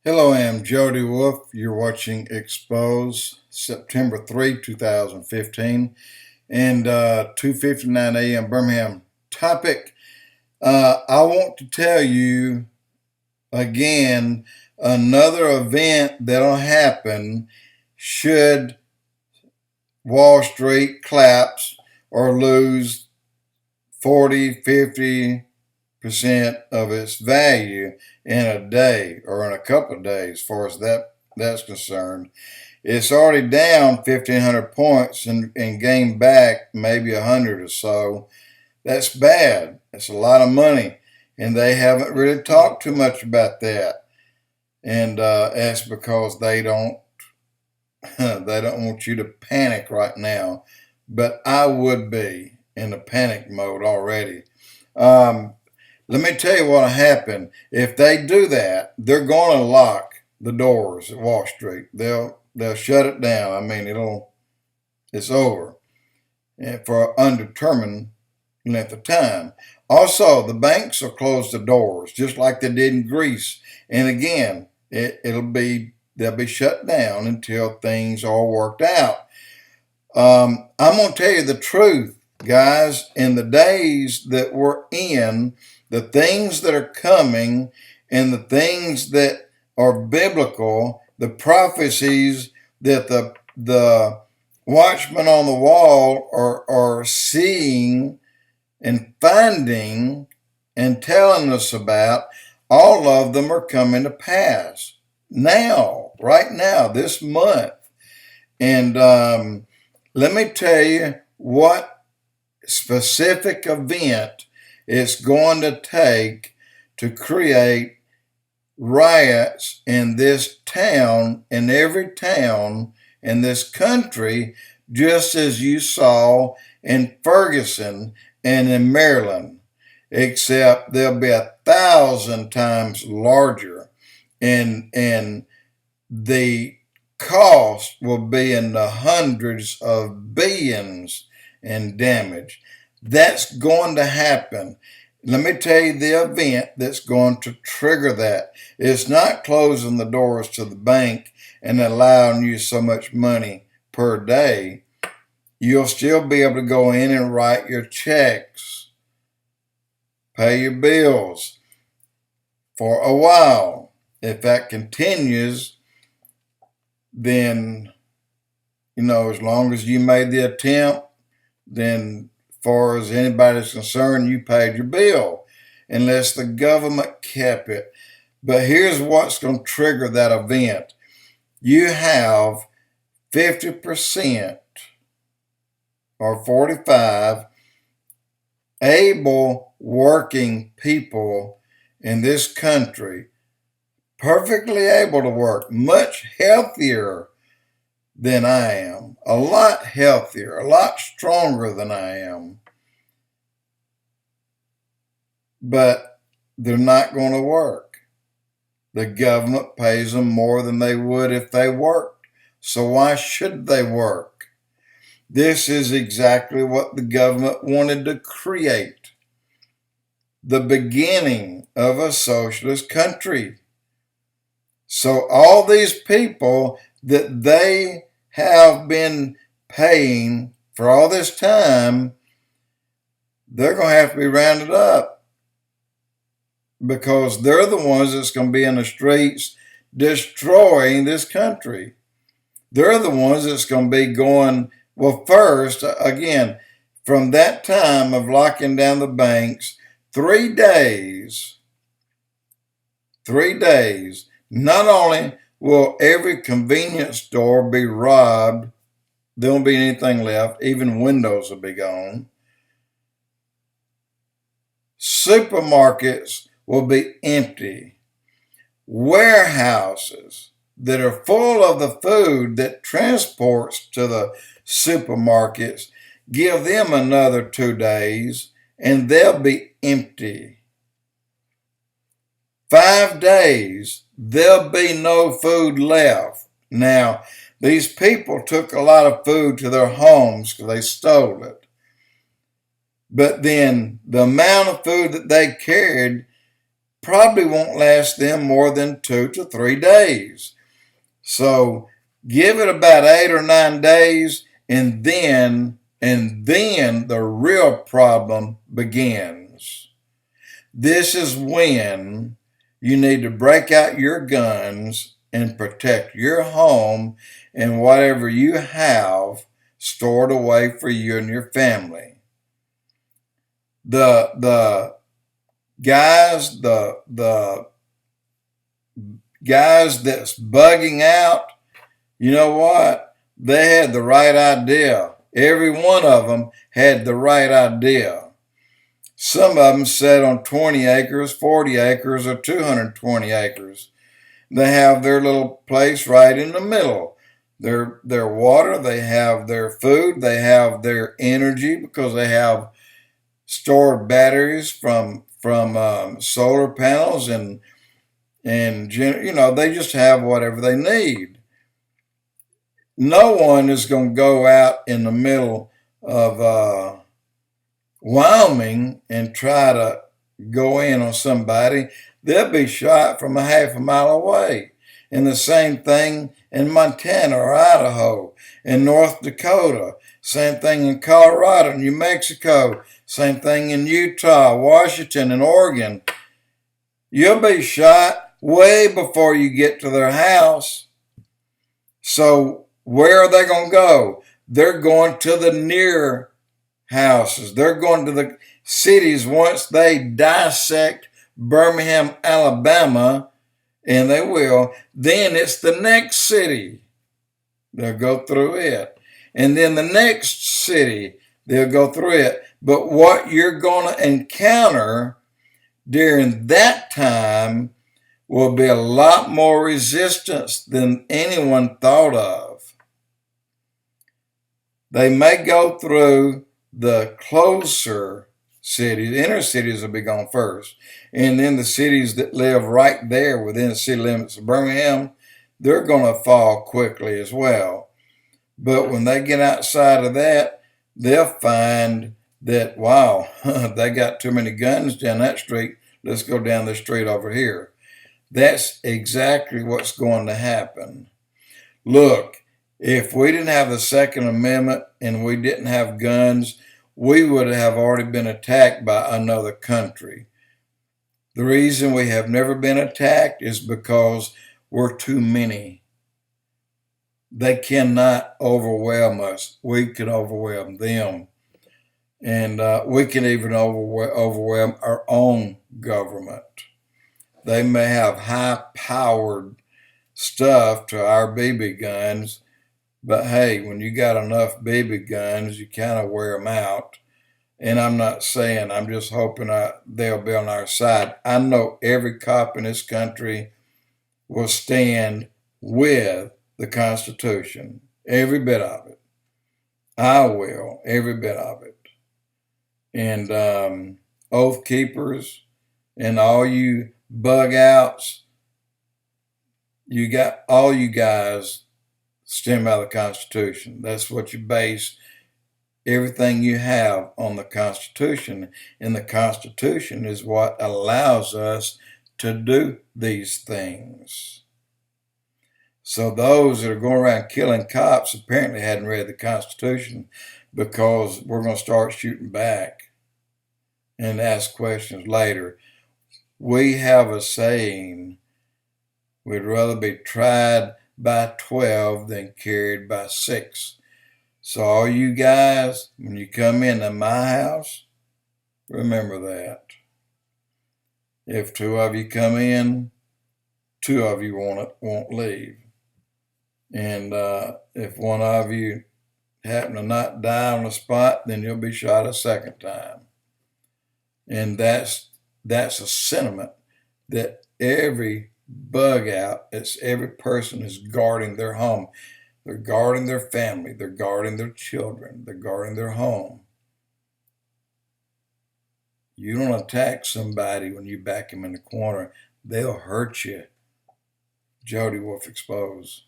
Hello, I'm Jody Wolf. You're watching Expoz, September 3, 2015, and 2:59 a.m. Birmingham. Topic, I want to tell you again another event that'll happen should Wall Street collapse or lose 40, 50% of its value in a day or in a couple of days, as far as that's concerned. It's already down 1,500 points and gained back maybe 100 or so. That's bad. That's a lot of money, and they haven't really talked too much about that. And that's because they don't they don't want you to panic right now. But I would be in a panic mode already. Um, Let me tell you what'll happen. If they do that, they're going to lock the doors at Wall Street. They'll shut it down. I mean, it's over for an undetermined length of time. Also, the banks will close the doors just like they did in Greece. And again, they'll be shut down until things are worked out. I'm going to tell you the truth, guys. In the days that we're in, the things that are coming and the things that are biblical, the prophecies that the watchmen on the wall are seeing and finding and telling us about, all of them are coming to pass now, right now, this month. And let me tell you what specific event it's going to take to create riots in this town, in every town in this country, just as you saw in Ferguson and in Maryland, except they'll be 1,000 times larger, and the cost will be in the hundreds of billions in damage. That's going to happen. Let me tell you the event that's going to trigger that. It's not closing the doors to the bank and allowing you so much money per day. You'll still be able to go in and write your checks, pay your bills for a while. If that continues, then, as long as you made the attempt, then far as anybody's concerned, you paid your bill, unless the government kept it. But here's what's going to trigger that event. You have 50% or 45 able working people in this country, perfectly able to work, much healthier than I am, a lot healthier, a lot stronger than I am. But they're not going to work. The government pays them more than they would if they worked. So why should they work? This is exactly what the government wanted to create. The beginning of a socialist country. So all these people that they have been paying for all this time, they're going to have to be rounded up, because they're the ones that's going to be in the streets destroying this country. They're the ones that's going to be going, well, first, again, from that time of locking down the banks, 3 days, not only will every convenience store be robbed, there won't be anything left, even windows will be gone. Supermarkets will be empty. Warehouses that are full of the food that transports to the supermarkets, give them another 2 days and they'll be empty. 5 days, there'll be no food left. Now, these people took a lot of food to their homes because they stole it. But then the amount of food that they carried probably won't last them more than 2 to 3 days. So give it about 8 or 9 days, and then the real problem begins. This is when you need to break out your guns and protect your home and whatever you have stored away for you and your family. The guys that's bugging out, you know what? They had the right idea. Every one of them had the right idea. Some of them sat on 20 acres, 40 acres, or 220 acres. They have their little place right in the middle. Their water, they have their food, they have their energy because they have stored batteries from solar panels and they just have whatever they need. No one is going to go out in the middle of Wyoming and try to go in on somebody. They'll be shot from a half a mile away. And the same thing in Montana or Idaho, in North Dakota, same thing in Colorado, New Mexico, same thing in Utah, Washington, and Oregon. You'll be shot way before you get to their house. So where are they going to go? They're going to the near houses. They're going to the cities once they dissect Birmingham, Alabama, and they will. Then it's the next city. They'll go through it. And then the next city, they'll go through it. But what you're going to encounter during that time will be a lot more resistance than anyone thought of. They may go through the closer cities. The inner cities will be gone first. And then the cities that live right there within the city limits of Birmingham, they're going to fall quickly as well. But when they get outside of that, they'll find that, wow, they got too many guns down that street. Let's go down the street over here. That's exactly what's going to happen. Look, if we didn't have the Second Amendment and we didn't have guns, we would have already been attacked by another country. The reason we have never been attacked is because we're too many. They cannot overwhelm us. We can overwhelm them. And we can even overwhelm our own government. They may have high-powered stuff to our BB guns, but hey, when you got enough BB guns, you kind of wear them out. And I'm not saying, I'm just hoping they'll be on our side. I know every cop in this country will stand with the Constitution, every bit of it. I will, every bit of it. And oath keepers and all you bug outs, you got all you guys stem out of the Constitution. That's what you base everything you have on the Constitution. And the Constitution is what allows us to do these things. So those that are going around killing cops apparently hadn't read the Constitution, because we're going to start shooting back and ask questions later. We have a saying, we'd rather be tried by 12 than carried by 6. So all you guys, when you come into my house, remember that. If 2 of you come in, 2 of you won't leave. And if 1 of you happen to not die on the spot, then you'll be shot a second time. And that's a sentiment that every bug out, every person is guarding their home. They're guarding their family. They're guarding their children. They're guarding their home. You don't attack somebody when you back them in the corner. They'll hurt you. Jody Wolf Expoz.